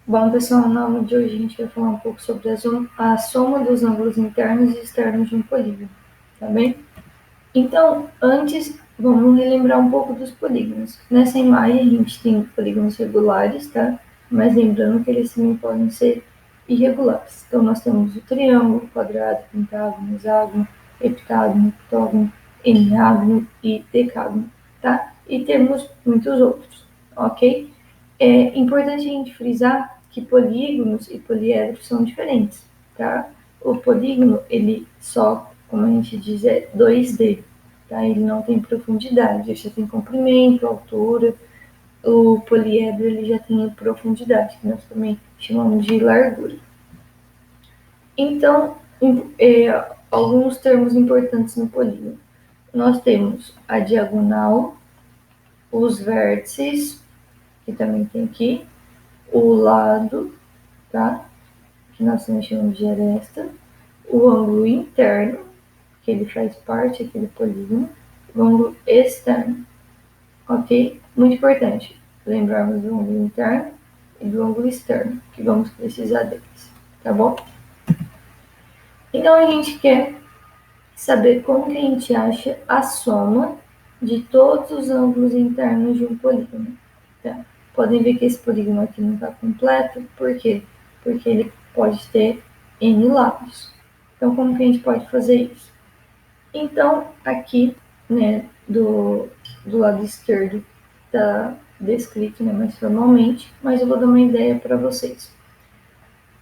Bom, pessoal, na aula de hoje a gente vai falar um pouco sobre a soma dos ângulos internos e externos de um polígono, tá bem? Então, antes, vamos relembrar um pouco dos polígonos. Nessa imagem a gente tem polígonos regulares, tá? Mas lembrando que eles também podem ser irregulares. Então, nós temos o triângulo, quadrado, pentágono, hexágono, heptágono, octógono, enágono e decágono, tá? E temos muitos outros, ok? É importante a gente frisar que polígonos e poliedros são diferentes, tá? O polígono, ele só, como a gente diz, é 2D, tá? Ele não tem profundidade, ele já tem comprimento, altura. O poliedro, ele já tem profundidade, que nós também chamamos de largura. Então, alguns termos importantes no polígono. Nós temos a diagonal, os vértices, que também tem aqui, o lado, tá? Que nós também chamamos de aresta, o ângulo interno, que ele faz parte aqui do polígono, o ângulo externo, ok? Muito importante lembrarmos do ângulo interno e do ângulo externo, que vamos precisar deles, tá bom? Então a gente quer saber como que a gente acha a soma de todos os ângulos internos de um polígono, tá? Podem ver que esse polígono aqui não está completo, por quê? Porque ele pode ter N lados. Então, como que a gente pode fazer isso? Então, aqui, né, do lado esquerdo está descrito, né, mais formalmente, mas eu vou dar uma ideia para vocês.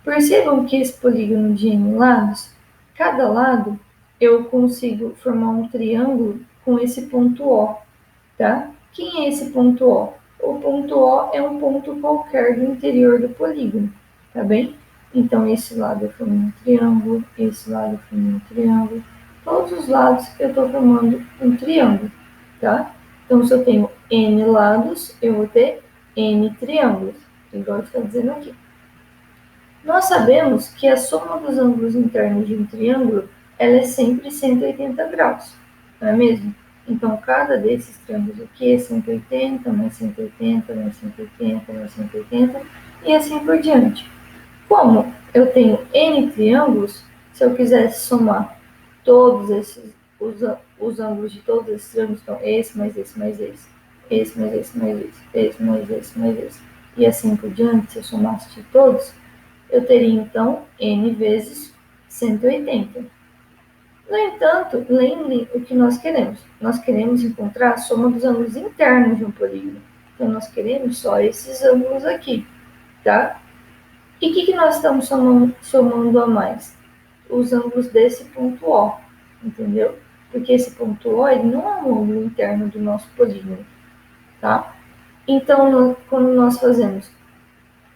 Percebam que esse polígono de N lados, cada lado eu consigo formar um triângulo com esse ponto O, tá? Quem é esse ponto O? O ponto O é um ponto qualquer do interior do polígono, tá bem? Então, esse lado eu formo um triângulo, esse lado eu formo um triângulo. Todos os lados eu estou formando um triângulo, tá? Então, se eu tenho N lados, eu vou ter N triângulos, igual está dizendo aqui. Nós sabemos que a soma dos ângulos internos de um triângulo ela é sempre 180 graus, não é mesmo? Então, cada desses triângulos aqui é 180, mais 180, mais 180, mais 180, e assim por diante. Como eu tenho N triângulos, se eu quisesse somar todos os ângulos de todos esses triângulos, então esse mais esse mais esse, esse mais esse mais esse mais esse mais esse, e assim por diante, se eu somasse de todos, eu teria então N vezes 180. No entanto, lembrem o que nós queremos. Nós queremos encontrar a soma dos ângulos internos de um polígono. Então, nós queremos só esses ângulos aqui, tá? E o que nós estamos somando a mais? Os ângulos desse ponto O, entendeu? Porque esse ponto O ele não é um ângulo interno do nosso polígono, tá? Então, quando nós fazemos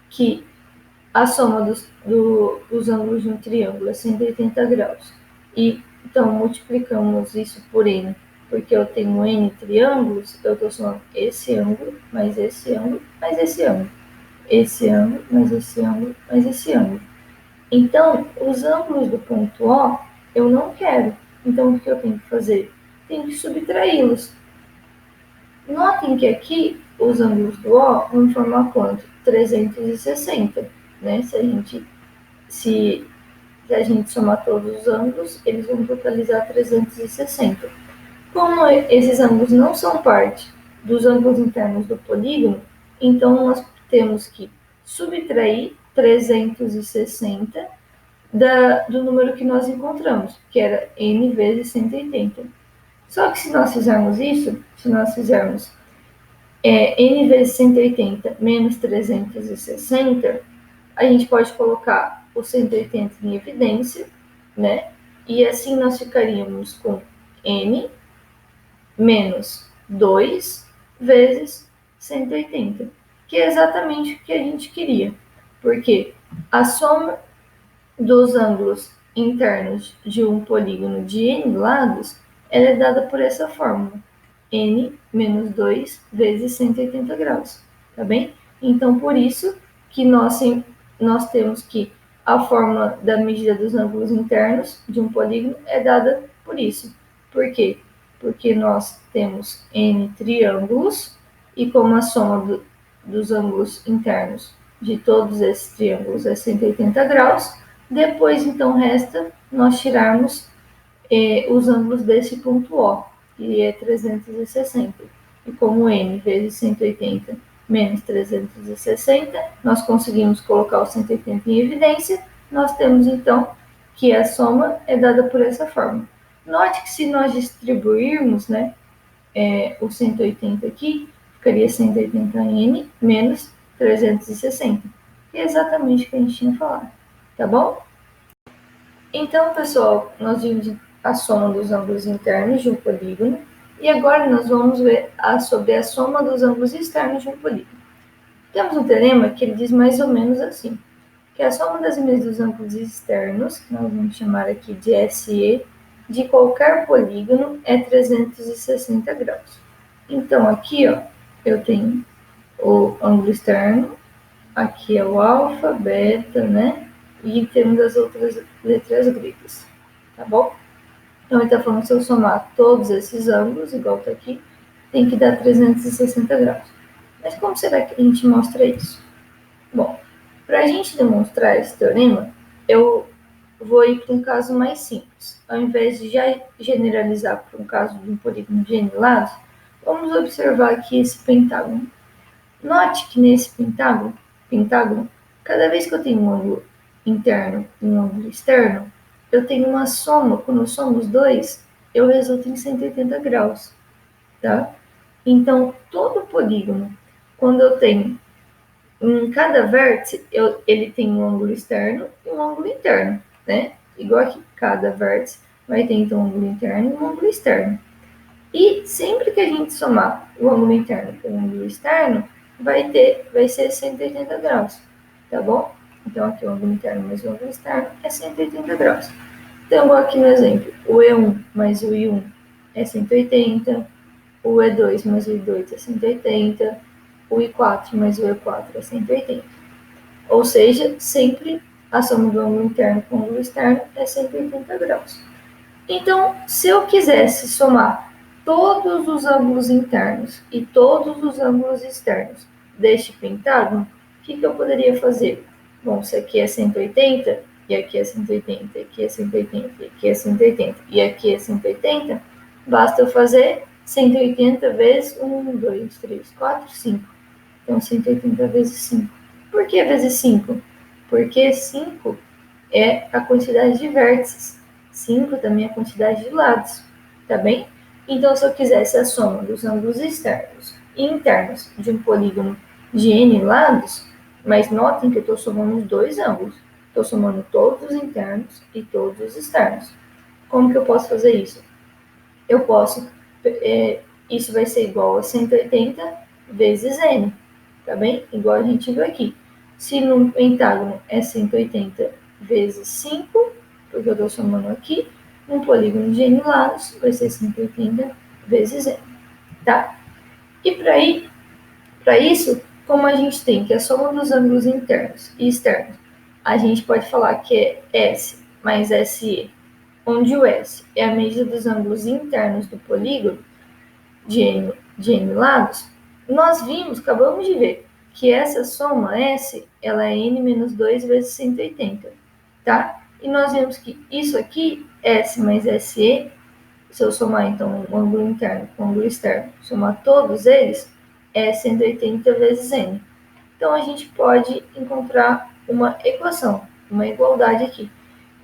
que a soma dos ângulos de um triângulo é 180 graus. E então multiplicamos isso por n, porque eu tenho n triângulos, eu estou somando esse ângulo, mais esse ângulo, mais esse ângulo, esse ângulo, mais esse ângulo, mais esse ângulo. Então, os ângulos do ponto O eu não quero. Então, o que eu tenho que fazer? Tenho que subtraí-los. Notem que aqui os ângulos do O vão formar quanto? 360, né? Se a gente somar todos os ângulos, eles vão totalizar 360. Como esses ângulos não são parte dos ângulos internos do polígono, então nós temos que subtrair 360 do número que nós encontramos, que era n vezes 180. Só que se nós fizermos isso, se nós fizermos n vezes 180 menos 360, a gente pode colocar o 180 em evidência, né? E assim nós ficaríamos com n menos 2 vezes 180, que é exatamente o que a gente queria, porque a soma dos ângulos internos de um polígono de n lados ela é dada por essa fórmula, n menos 2 vezes 180 graus, tá bem? Então, por isso que nós temos que a fórmula da medida dos ângulos internos de um polígono é dada por isso. Por quê? Porque nós temos n triângulos e como a soma dos ângulos internos de todos esses triângulos é 180 graus. Depois, então, resta nós tirarmos os ângulos desse ponto O, que é 360. E como n vezes 180 menos 360, nós conseguimos colocar o 180 em evidência. Nós temos, então, que a soma é dada por essa forma. Note que se nós distribuirmos, né, o 180 aqui, ficaria 180n menos 360, que é exatamente o que a gente tinha falado, tá bom? Então, pessoal, nós vimos a soma dos ângulos internos de um polígono, e agora nós vamos ver sobre a soma dos ângulos externos de um polígono. Temos um teorema que ele diz mais ou menos assim, que a soma das medidas dos ângulos externos, que nós vamos chamar aqui de SE, de qualquer polígono é 360 graus. Então, aqui, ó, eu tenho o ângulo externo, aqui é o alfa, beta, né? E temos as outras letras gregas, tá bom? Então, ele está falando que se eu somar todos esses ângulos, igual está aqui, tem que dar 360 graus. Mas como será que a gente mostra isso? Bom, para a gente demonstrar esse teorema, eu vou ir para um caso mais simples. Ao invés de já generalizar para um caso de um polígono de n lados, vamos observar aqui esse pentágono. Note que nesse pentágono, cada vez que eu tenho um ângulo interno e um ângulo externo, eu tenho uma soma. Quando eu somo os dois, eu resulto em 180 graus, tá? Então, todo polígono, quando eu tenho em cada vértice, ele tem um ângulo externo e um ângulo interno, né? Igual aqui, cada vértice vai ter então um ângulo interno e um ângulo externo. E sempre que a gente somar o ângulo interno com o ângulo externo, vai ser 180 graus, tá bom? Então, aqui o ângulo interno mais o ângulo externo é 180 graus. Então, igual aqui no exemplo, o E1 mais o I1 é 180, o E2 mais o I2 é 180, o I4 mais o E4 é 180. Ou seja, sempre a soma do ângulo interno com o ângulo externo é 180 graus. Então, se eu quisesse somar todos os ângulos internos e todos os ângulos externos deste pentágono, o que eu poderia fazer? Bom, se aqui é 180, e aqui é 180, e aqui é 180, e aqui é 180, e aqui é 180, basta eu fazer 180 vezes 1, 2, 3, 4, 5. Então, 180 vezes 5. Por que vezes 5? Porque 5 é a quantidade de vértices. 5 também é a quantidade de lados, tá bem? Então, se eu quisesse a soma dos ângulos externos e internos de um polígono de n lados, mas notem que eu estou somando os dois ângulos. Estou somando todos os internos e todos os externos. Como que eu posso fazer isso? Eu posso, isso vai ser igual a 180 vezes n, tá bem? Igual a gente viu aqui. Se no pentágono é 180 vezes 5, porque eu estou somando aqui, um polígono de n lados vai ser 180 vezes n, tá? E para isso, como a gente tem que a soma dos ângulos internos e externos, a gente pode falar que é S mais SE, onde o S é a medida dos ângulos internos do polígono de n lados, nós vimos, acabamos de ver, que essa soma S, ela é n menos 2 vezes 180, tá? E nós vimos que isso aqui, S mais SE, se eu somar então o ângulo interno com o ângulo externo, somar todos eles, é 180 vezes n. Então, a gente pode encontrar uma equação, uma igualdade aqui.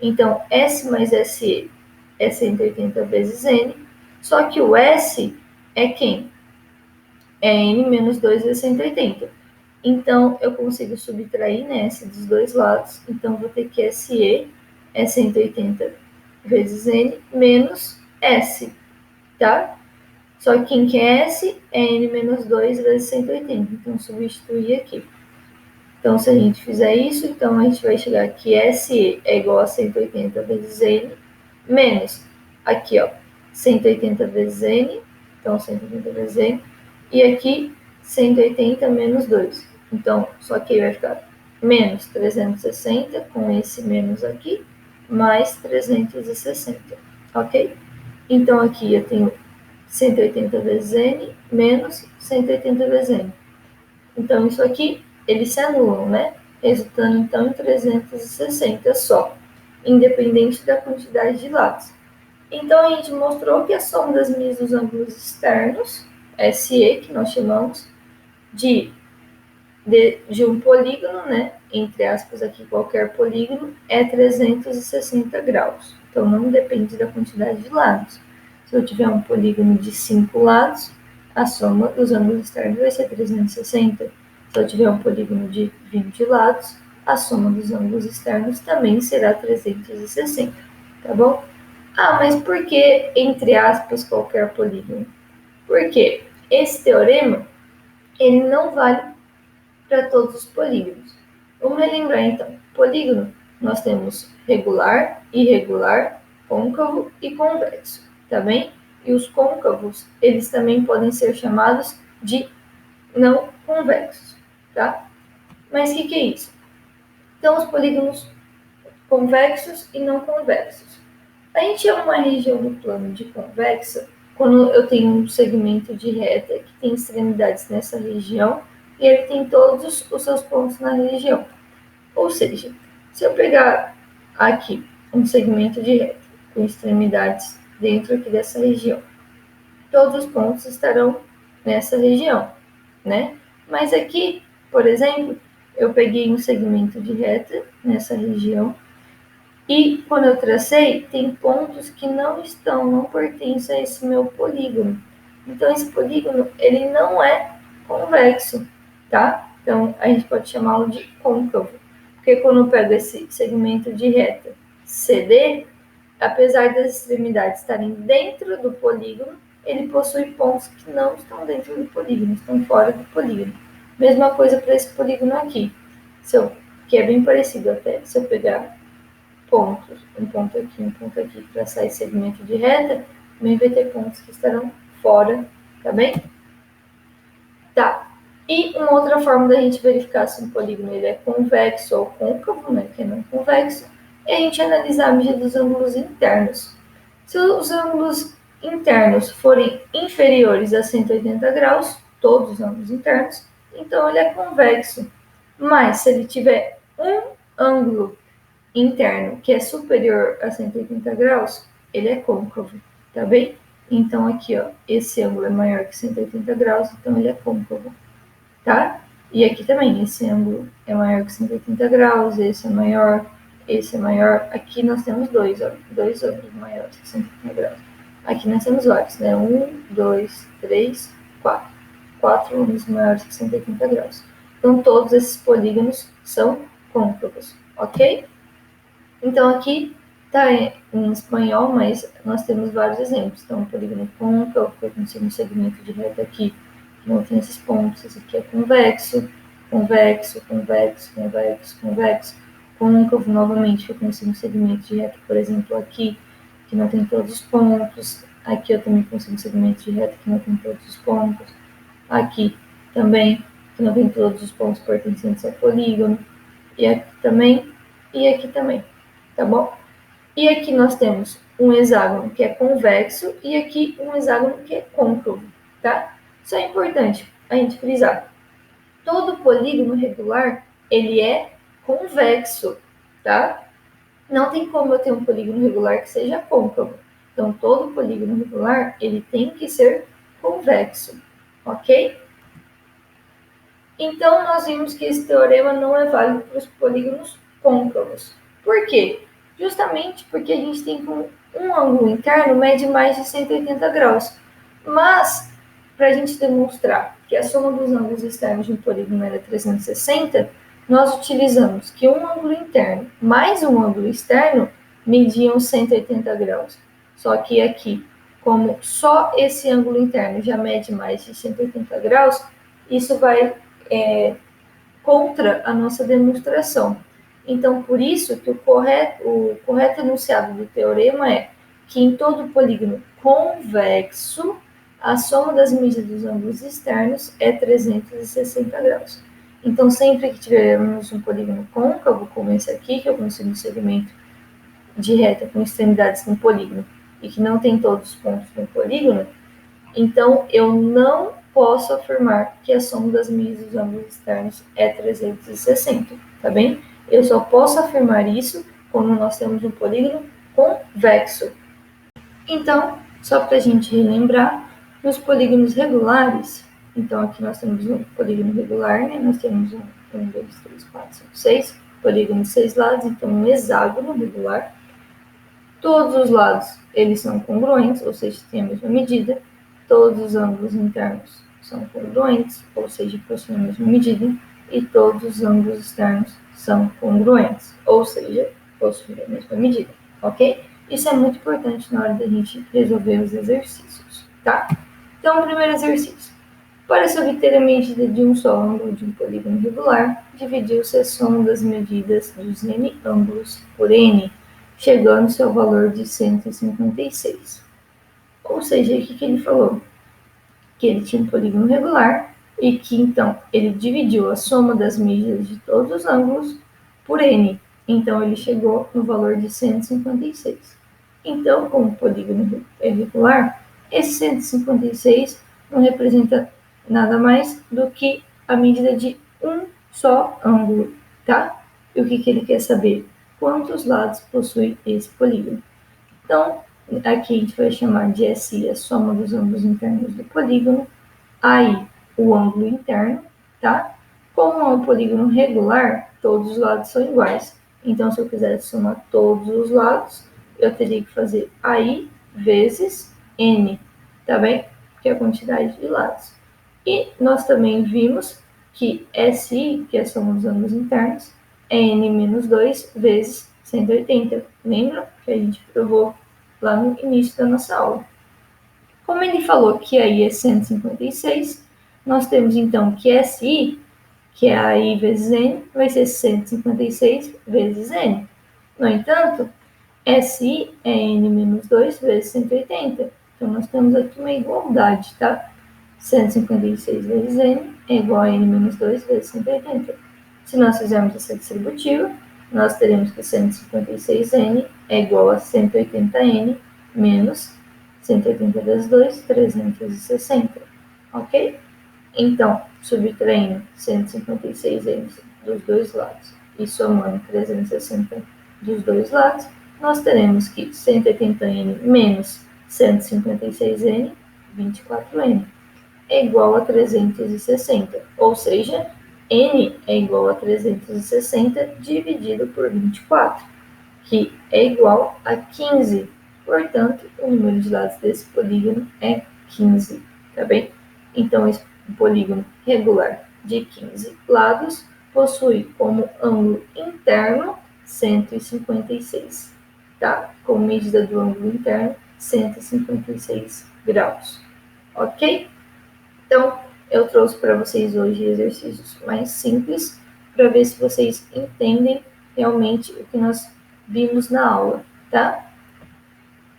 Então, S mais SE é 180 vezes n, só que o S é quem? É n menos 2 vezes 180. Então, eu consigo subtrair, né, S dos dois lados. Então, vou ter que SE é 180 vezes n menos S, tá? Só que quem que é S é n menos 2 vezes 180. Então, substituir aqui. Então, se a gente fizer isso, então a gente vai chegar que SE é igual a 180 vezes n, menos aqui, ó, 180 vezes n, então 180 vezes n, e aqui 180 menos 2. Então, só que aí vai ficar menos 360, com esse menos aqui, mais 360, ok? Então, aqui eu tenho 180 vezes n, menos 180 vezes n. Então, isso aqui eles se anulam, né? Resultando então em 360 só, independente da quantidade de lados. Então, a gente mostrou que a soma das medidas dos ângulos externos, SE, que nós chamamos, de um polígono, né, entre aspas aqui, qualquer polígono, é 360 graus. Então, não depende da quantidade de lados. Se eu tiver um polígono de 5 lados, a soma dos ângulos externos vai ser 360. Se eu tiver um polígono de 20 lados, a soma dos ângulos externos também será 360, tá bom? Ah, mas por que, entre aspas, qualquer polígono? Porque esse teorema, ele não vale para todos os polígonos. Vamos relembrar então. Polígono, nós temos regular, irregular, côncavo e convexo, tá bem? E os côncavos, eles também podem ser chamados de não convexos, tá? Mas o que é isso? Então, os polígonos convexos e não convexos. A gente chama uma região do plano de convexa quando eu tenho um segmento de reta que tem extremidades nessa região e ele tem todos os seus pontos na região. Ou seja, se eu pegar aqui um segmento de reta com extremidades dentro aqui dessa região, todos os pontos estarão nessa região, né? Mas aqui, por exemplo, eu peguei um segmento de reta nessa região e quando eu tracei, tem pontos que não pertencem a esse meu polígono. Então, esse polígono, ele não é convexo, tá? Então, a gente pode chamá-lo de côncavo. Porque quando eu pego esse segmento de reta CD, apesar das extremidades estarem dentro do polígono, ele possui pontos que não estão dentro do polígono, estão fora do polígono. Mesma coisa para esse polígono aqui, que é bem parecido até. Se eu pegar pontos, um ponto aqui, para sair segmento de reta, também vai ter pontos que estarão fora, tá bem? Tá. E uma outra forma da gente verificar se um polígono ele é convexo ou côncavo, né, que é não convexo, é a gente analisar a medida dos ângulos internos. Se os ângulos internos forem inferiores a 180 graus, todos os ângulos internos, então ele é convexo. Mas se ele tiver um ângulo interno que é superior a 180 graus, ele é côncavo, tá bem? Então, aqui, ó, esse ângulo é maior que 180 graus, então ele é côncavo, tá? E aqui também, esse ângulo é maior que 180 graus, esse é maior, esse é maior. Aqui nós temos dois ângulos maiores que 180 graus. Aqui nós temos vários, né? 1, 2, 3, 4. 4 ângulos maiores que 180 graus. Então, todos esses polígonos são côncavos, ok? Então, aqui está em espanhol, mas nós temos vários exemplos. Então, o polígono côncavo, que eu consigo um segmento de reta aqui, que não tem esses pontos. Esse aqui é convexo, convexo, convexo, convexo, convexo. Côncavo, novamente, eu consigo um segmento de reta, por exemplo, aqui, que não tem todos os pontos. Aqui eu também consigo um segmento de reta que não tem todos os pontos. Aqui também, que não tem todos os pontos pertencentes ao polígono. E aqui também, e aqui também. Tá bom? E aqui nós temos um hexágono que é convexo e aqui um hexágono que é côncavo, tá? Isso é importante a gente frisar. Todo polígono regular, ele é convexo, tá? Não tem como eu ter um polígono regular que seja côncavo. Então, todo polígono regular, ele tem que ser convexo, ok? Então, nós vimos que esse teorema não é válido para os polígonos côncavos. Por quê? Justamente porque a gente tem um ângulo interno mede mais de 180 graus. Mas, para a gente demonstrar que a soma dos ângulos externos de um polígono era 360, nós utilizamos que um ângulo interno mais um ângulo externo mediam 180 graus. Só que aqui, como só esse ângulo interno já mede mais de 180 graus, isso vai contra a nossa demonstração. Então, por isso que o correto enunciado do teorema é que em todo polígono convexo, a soma das medidas dos ângulos externos é 360 graus. Então, sempre que tivermos um polígono côncavo, como esse aqui, que eu consigo um segmento de reta com extremidades no polígono e que não tem todos os pontos no polígono, então eu não posso afirmar que a soma das medidas dos ângulos externos é 360, tá bem? Eu só posso afirmar isso quando nós temos um polígono convexo. Então, só para a gente relembrar, nos polígonos regulares, então aqui nós temos um polígono regular, né? Nós temos 2, 3, 4, 5, 6 polígonos de 6 lados, então um hexágono regular. Todos os lados eles são congruentes, ou seja, têm a mesma medida. Todos os ângulos internos são congruentes, ou seja, possuem a mesma medida. E todos os ângulos externos são congruentes, ou seja, possuem a mesma medida, ok? Isso é muito importante na hora da gente resolver os exercícios, tá? Então, o primeiro exercício. Para se obter a medida de um só ângulo de um polígono regular, dividiu-se a soma das medidas dos n ângulos por n, chegando-se ao valor de 156. Ou seja, o que ele falou? Que ele tinha um polígono regular e que, então, ele dividiu a soma das medidas de todos os ângulos por n. Então, ele chegou no valor de 156. Então, como o polígono é regular, esse 156 não representa nada mais do que a medida de um só ângulo, tá? E o que ele quer saber? Quantos lados possui esse polígono? Então, aqui a gente vai chamar de SI a soma dos ângulos internos do polígono, AI o ângulo interno, tá? Como é um polígono regular, todos os lados são iguais. Então, se eu quisesse somar todos os lados, eu teria que fazer AI vezes N, tá bem? Que é a quantidade de lados. E nós também vimos que SI, que é a soma dos ângulos internos, é N menos 2 vezes 180. Lembra que a gente provou lá no início da nossa aula? Como ele falou que aí é 156, nós temos então que SI, que é AI vezes N, vai ser 156 vezes N. No entanto, SI é N menos 2 vezes 180. Então, nós temos aqui uma igualdade, tá? 156 vezes N é igual a N menos 2 vezes 180. Se nós fizermos essa distributiva, nós teremos que 156N é igual a 180N menos 180 vezes 2, 360, ok? Então, subtraindo 156N dos dois lados e somando 360 dos dois lados, nós teremos que 180N menos 156N, 24N, é igual a 360, ou seja, N é igual a 360 dividido por 24, que é igual a 15. Portanto, o número de lados desse polígono é 15, tá bem? Então, esse polígono regular de 15 lados possui como ângulo interno 156, tá? Como medida do ângulo interno, 156 graus, ok? Então, eu trouxe para vocês hoje exercícios mais simples para ver se vocês entendem realmente o que nós vimos na aula, tá?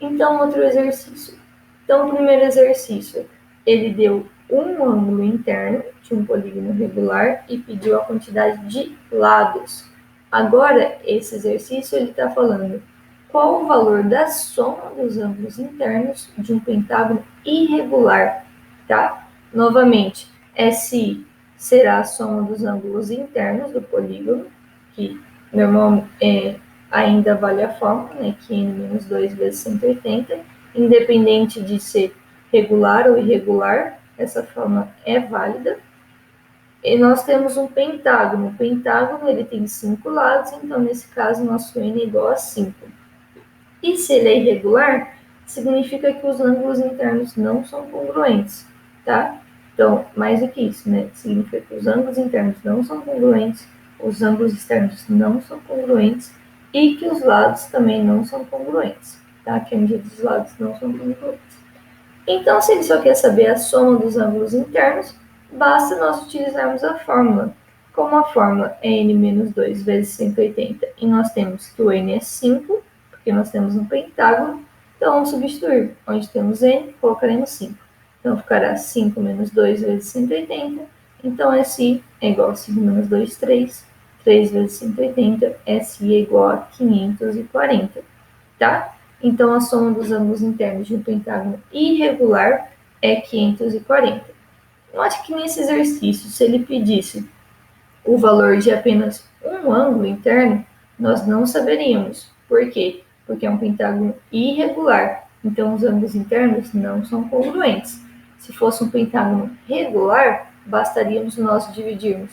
Então, outro exercício. Então, o primeiro exercício, ele deu um ângulo interno de um polígono regular e pediu a quantidade de lados. Agora, esse exercício, ele está falando qual o valor da soma dos ângulos internos de um pentágono irregular, tá? Novamente, SI será a soma dos ângulos internos do polígono, que normalmente ainda vale a fórmula, né, que N menos 2 vezes 180, independente de ser regular ou irregular, essa fórmula é válida. E nós temos um pentágono. O pentágono ele tem 5 lados, então nesse caso nosso N é igual a 5. E se ele é irregular, significa que os ângulos internos não são congruentes, tá? Então, mais do que isso, né? Significa que os ângulos internos não são congruentes, os ângulos externos não são congruentes e que os lados também não são congruentes, tá? Que a medida dos lados não são congruentes. Então, se ele só quer saber a soma dos ângulos internos, basta nós utilizarmos a fórmula. Como a fórmula é n menos 2 vezes 180 e nós temos que o n é 5, porque nós temos um pentágono, então vamos substituir. Onde temos n, colocaremos 5. Então ficará 5 menos 2 vezes 180, então SI é igual a 5 menos 2, 3. 3 vezes 180, SI é igual a 540, tá? Então, a soma dos ângulos internos de um pentágono irregular é 540. Note que nesse exercício, se ele pedisse o valor de apenas um ângulo interno, nós não saberíamos. Por quê? Porque é um pentágono irregular, então os ângulos internos não são congruentes. Se fosse um pentágono regular, bastaríamos nós dividirmos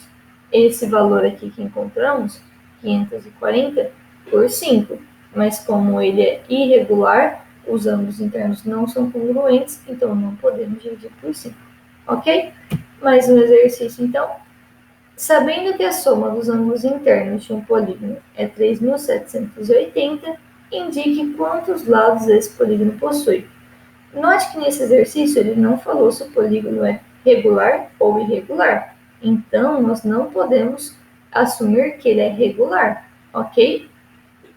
esse valor aqui que encontramos, 540, por 5. Mas como ele é irregular, os ângulos internos não são congruentes, então não podemos dividir por 5. Ok? Mais um exercício, então. Sabendo que a soma dos ângulos internos de um polígono é 3.780, indique quantos lados esse polígono possui. Note que nesse exercício ele não falou se o polígono é regular ou irregular. Então, nós não podemos assumir que ele é regular, ok?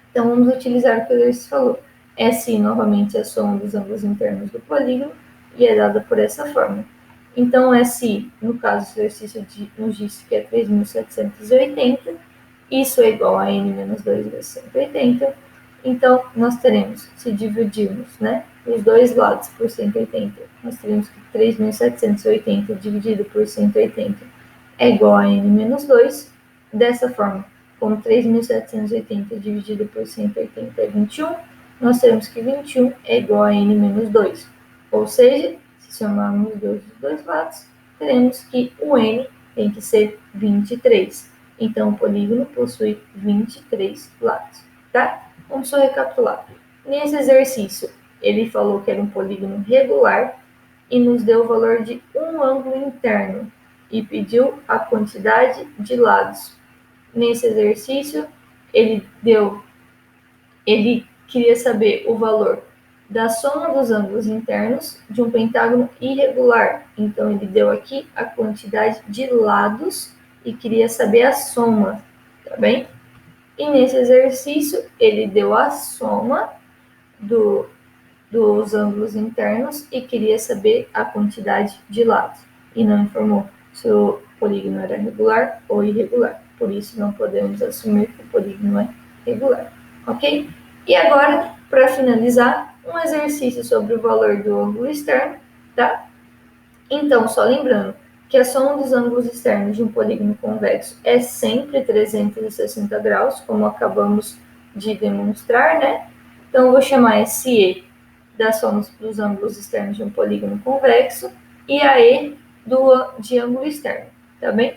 Então, vamos utilizar o que o exercício falou. SI, novamente, é a soma dos ângulos internos do polígono e é dada por essa forma. Então, SI, no caso do exercício, nos disse que é 3.780. Isso é igual a N menos 2 vezes 180. Então, nós teremos, se dividirmos, né, os dois lados por 180, nós teremos que 3.780 dividido por 180 é igual a N menos 2. Dessa forma, como 3.780 dividido por 180 é 21, nós teremos que 21 é igual a N menos 2. Ou seja, se somarmos os dois lados, teremos que o N tem que ser 23. Então, o polígono possui 23 lados, tá? Vamos só recapitular. Nesse exercício, ele falou que era um polígono regular e nos deu o valor de um ângulo interno e pediu a quantidade de lados. Nesse exercício, ele queria saber o valor da soma dos ângulos internos de um pentágono irregular. Então, ele deu aqui a quantidade de lados e queria saber a soma, tá bem? E nesse exercício, ele deu a soma dos ângulos internos e queria saber a quantidade de lados. E não informou se o polígono era regular ou irregular. Por isso, não podemos assumir que o polígono é regular. Ok? E agora, para finalizar, um exercício sobre o valor do ângulo externo, tá? Então, só lembrando que a soma dos ângulos externos de um polígono convexo é sempre 360 graus, como acabamos de demonstrar, né? Então, eu vou chamar SE da soma dos ângulos externos de um polígono convexo e AE de ângulo externo, tá bem?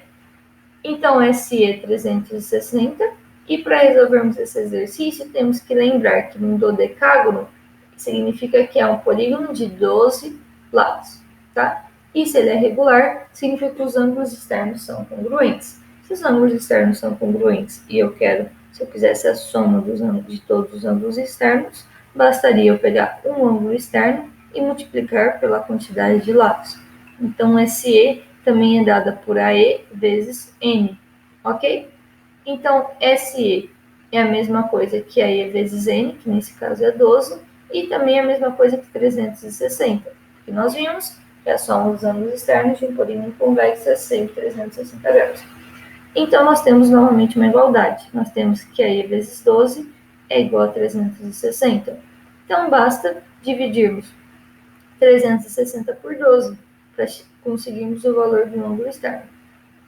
Então, SE 360, e para resolvermos esse exercício, temos que lembrar que um dodecágono significa que é um polígono de 12 lados, tá? E se ele é regular, significa que os ângulos externos são congruentes. Se os ângulos externos são congruentes e se eu quisesse a soma de todos os ângulos externos, bastaria eu pegar um ângulo externo e multiplicar pela quantidade de lados. Então, SE também é dada por AE vezes N, ok? Então, SE é a mesma coisa que AE vezes N, que nesse caso é 12, e também é a mesma coisa que 360, que nós vimos que a soma dos ângulos externos de um polígono convexo é sempre 360 graus. Então, nós temos novamente uma igualdade. Nós temos que AE vezes 12 é igual a 360. Então, basta dividirmos 360 por 12 para conseguirmos o valor do ângulo externo.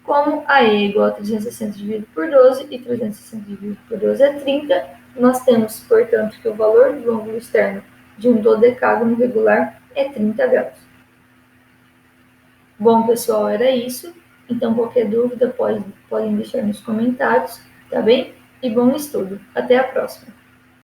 Como A é igual a 360 dividido por 12 e 360 dividido por 12 é 30, nós temos, portanto, que o valor do ângulo externo de um dodecágono regular é 30 graus. Bom, pessoal, era isso. Então, qualquer dúvida podem deixar nos comentários, tá bem? E bom estudo. Até a próxima.